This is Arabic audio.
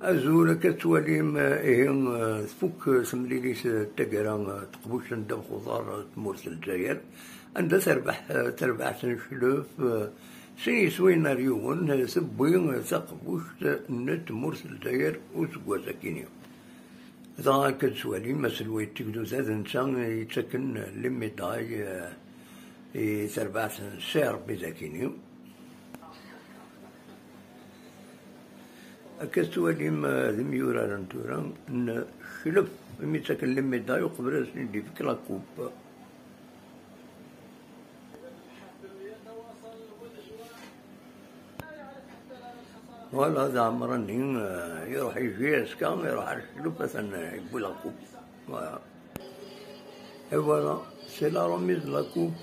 أزول كتواليم تفك سمليليس تقرا تقبوش ندم خضار تمورس الجزائر عندها تربح سنشلوف سي سوينا ريون سبوين تقبوش نت مورس الجزائر وسقوا ساكينيو ذا كتوالي مسلوي تقدو زاد انسان يتسكن لميداي تربح سير بزاكينيو كتواليم ذم يورا رنتورا نشلف مي تكلم ميداي وقبل سندي في كلاكوب ولا هذا عمرني يروح يجي اسكان يروح الشلف مثلا يقول لاكوب. Et voilà, c'est la remise de la coupe.